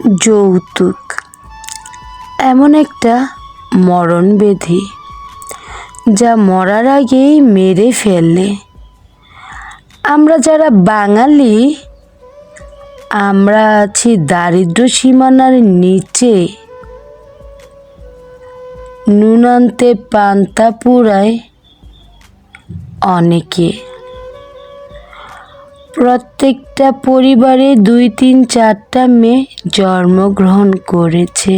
যৌতুক এমন একটা মরণ ব্যাধি যা মরার আগেই মেরে ফেলে। আমরা যারা বাঙালি, আমরা আছি দারিদ্র সীমানার নিচে। নুন আনতে পান্তা পুরায় অনেকে। প্রত্যেকটা পরিবারে 2, 3, 4টা মেয়ে জন্মগ্রহণ করেছে।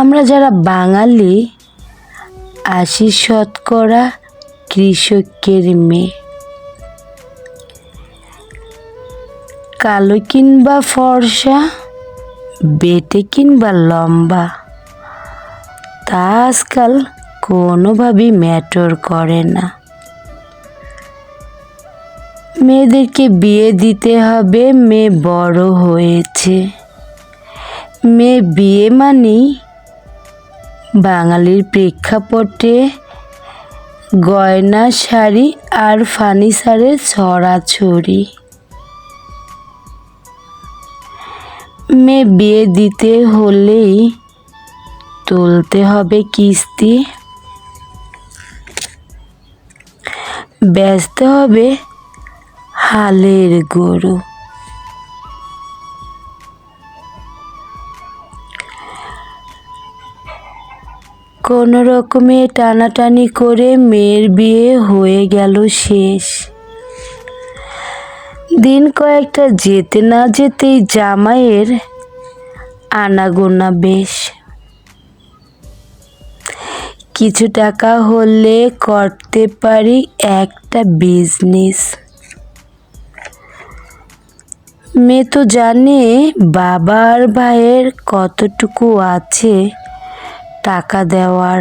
আমরা যারা বাঙালি, 80% কৃষকের মেয়ে। কালো কিংবা ফর্সা, বেটে কিংবা লম্বা, তা আজকাল কোনোভাবেই ম্যাটার করে না। মেয়েদেরকে বিয়ে দিতে হবে, মেয়ে বড় হয়েছে। মেয়ে বিয়ে মানেই বাঙালির প্রেক্ষাপটে গয়না, শাড়ি আর ফার্নিচারের ছড়াছড়ি। মেয়ে বিয়ে দিতে হলেই তুলতে হবে কিস্তি, বেচতে হবে হালের গরু। কোনো রকমে টানাটানি করে মেয়ের বিয়ে হয়ে গেল শেষ। দিন কয়েকটা যেতে না যেতেই জামাইয়ের আনাগোনা বেশ। কিছু টাকা হলে করতে পারি একটা বিজনেস। মেয়ে তো জানে বাবা আর ভাইয়ের কতটুকু আছে টাকা দেওয়ার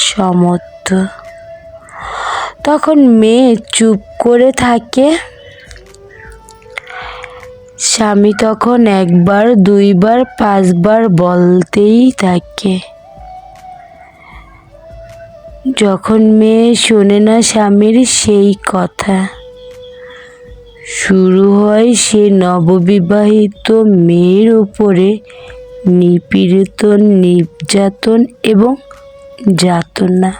সামর্থ্য। তখন মেয়ে চুপ করে থাকে। স্বামী তখন 1 বার 2 বার 5 বার বলতেই থাকে। যখন মেয়ে শোনে না স্বামীর সেই কথা, শুরু হয় সে নববিবাহিত মেয়ের উপরে নিপীড়ন, নির্যাতন এবং যাতনা।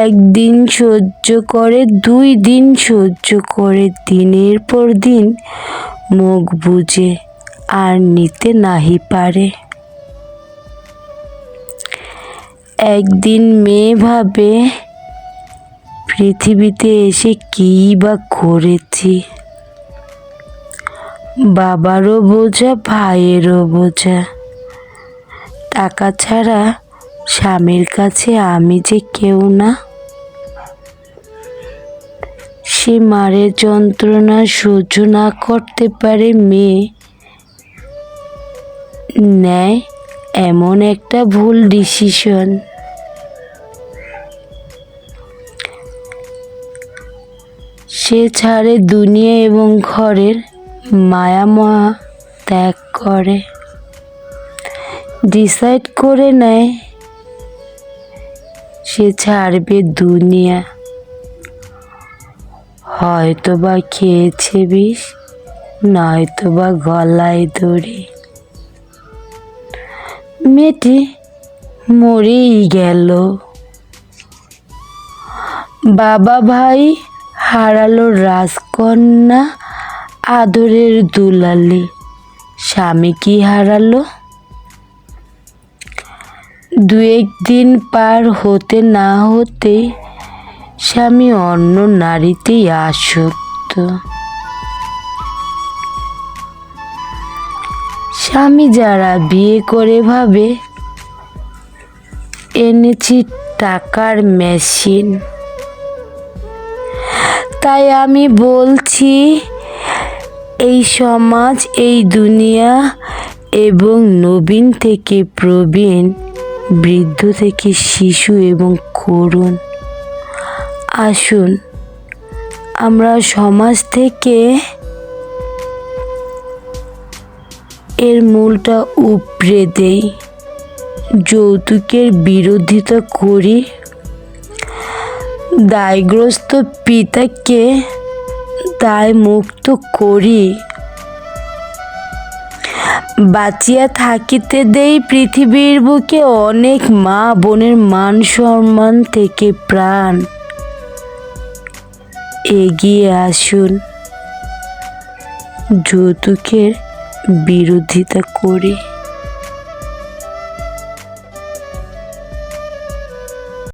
1 দিন সহ্য করে, 2 দিন সহ্য করে, দিনের পর দিন মুখ বুজে আর নিতে নাহি পারে। একদিন মেয়ে ভাবে, পৃথিবীতে এসে কী বা করেছি। বাবারও বোঝা, ভাইয়েরও বোঝা। টাকা ছাড়া স্বামীর কাছে আমি যে কেউ না। সে মারের যন্ত্রণা সহ্য না করতে পারে মেয়ে নেয় এমন একটা ভুল ডিসিশন। সে ছাড়ে দুনিয়া এবং ঘরের মায়া ত্যাগ করে। ডিসাইড করে নেয় সে ছাড়বে দুনিয়া। হয়তো বা খেয়েছে বিষ, নয়তো বা গলায় দড়ি। মেয়েটি মরেই গেল। বাবা ভাই হারালো রাজকন্যা, আদরের দুলালি। স্বামী কি হারালো? 2-1 দিন পার হতে না হতে স্বামী অন্য নারীতেই আসক্ত। স্বামী যারা বিয়ে করে ভাবে এনেছি টাকার মেশিন। তাই আমি বলছি, এই সমাজ, এই দুনিয়া এবং নবীন থেকে প্রবীণ, বৃদ্ধ থেকে শিশু এবং করুণ, আসুন আমরা সমাজ থেকে এর মূলটা উপড়ে দেই। যৌতুকের বিরোধিতা করি। দায়গ্রস্ত পিতাকে দায়মুক্ত করি। বাঁচিয়া থাকিতে দেই পৃথিবীর বুকে অনেক মা বোনের মান সম্মান থেকে প্রাণ। এগিয়ে আসুন, যৌতুকের বিরোধিতা করে।